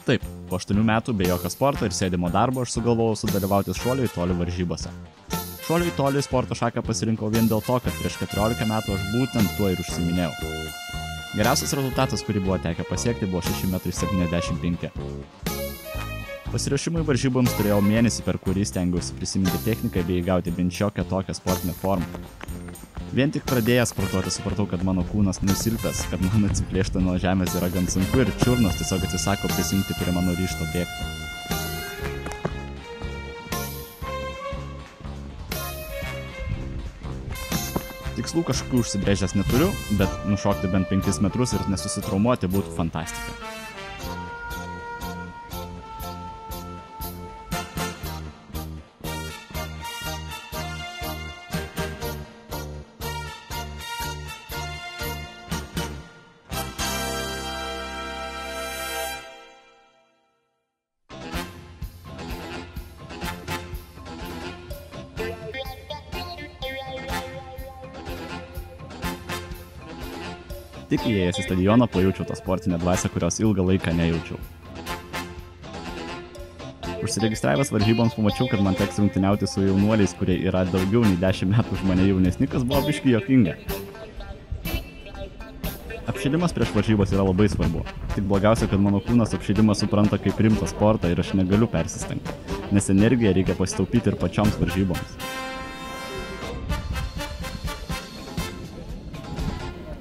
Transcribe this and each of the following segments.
Taip, po 8 metų be jokio sporto ir sėdimo darbo aš sugalvojau sudalyvauti šuolio į tolį varžybose. Šuolio į tolį sporto šaką pasirinkau vien dėl to, kad prieš 14 metų aš būtent tuo ir užsiminėjau. Geriausias rezultatas, kurį buvo tekę pasiekti, buvo 6,75 m. Pasiruošimui varžyboms turėjau mėnesį, per kurį stengiausi prisiminti techniką bei įgauti bent šiokią tokią sportinę formą. Vien tik pradėjęs sportuoti supratau, kad mano kūnas nusilpęs, kad man atsiplėšti nuo žemės yra gan sunku ir čiurnos tiesiog atsisako prisijungti prie mano ryžto bėgti. Tikslų kažkokių užsibrėžęs neturiu, bet nušokti bent 5 metrus ir nesusitraumuoti būtų fantastika. Tik įėjęs į stadioną pajaučiau tą sportinę dvasią, kurios ilgą laiką nejaučiau. Užsiregistravęs varžyboms pamačiau, kad man teks rungtyniauti su jaunuoliais, kurie yra daugiau nei 10 metų už mane jaunesni, kas buvo biškį juokinga. Apšilimas prieš varžybas yra labai svarbu. Tik blogiausia, kad mano kūnas apšilimą supranta kaip rimtą sportą ir aš negaliu persistengti, nes energiją reikia pasitaupyti ir pačioms varžyboms.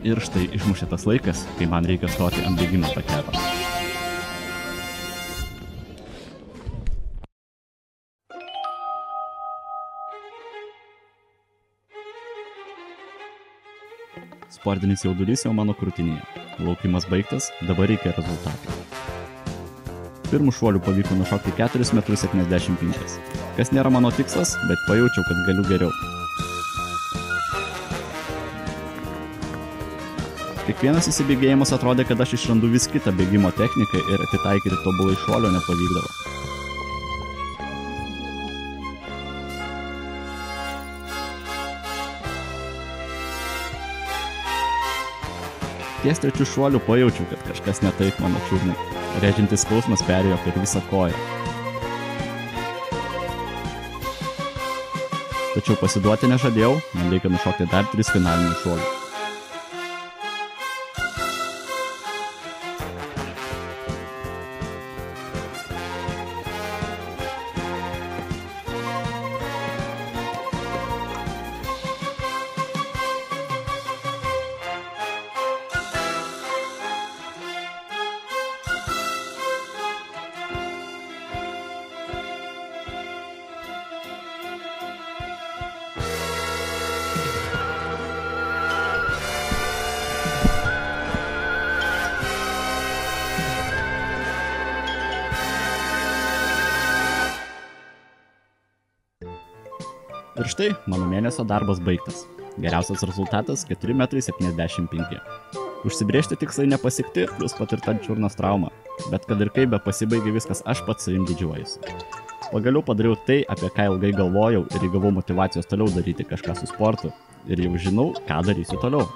Ir štai išmušė tas laikas, kai man reikia stoti ant bėgimo takelio. Sportinis jaudulys jau mano krūtinėje. Laukimas baigtas, dabar reikia rezultatų. Pirmų šuolių pavyko nušokti 4,75 m. Kas nėra mano tikslas, bet pajaučiau, kad galiu geriau. Kiekvienas įsibėgėjimas atrodė, kad aš išrandu vis kitą bėgimo techniką ir atitaikyti tobulai šuolio nepavykdavo. Ties trečių šuolių pajaučiau, kad kažkas ne taip mano čiurnai. Rėžiantis skausmas perėjo per visą koją. Tačiau pasiduoti nežadėjau, man reikia nušokti dar 3 finalinius šuolius. Ir štai, mano mėnesio darbas baigtas. Geriausias rezultatas 4,75 m. Užsibrėžti tikslai nepasiekti, plus patirta čiurnos trauma. Bet kad ir kaip be pasibaigė viskas, aš pats savim didžiuojuosi. Pagaliau padariau tai, apie ką ilgai galvojau ir įgavau motyvacijos toliau daryti kažką su sportu. Ir jau žinau, ką darysiu toliau.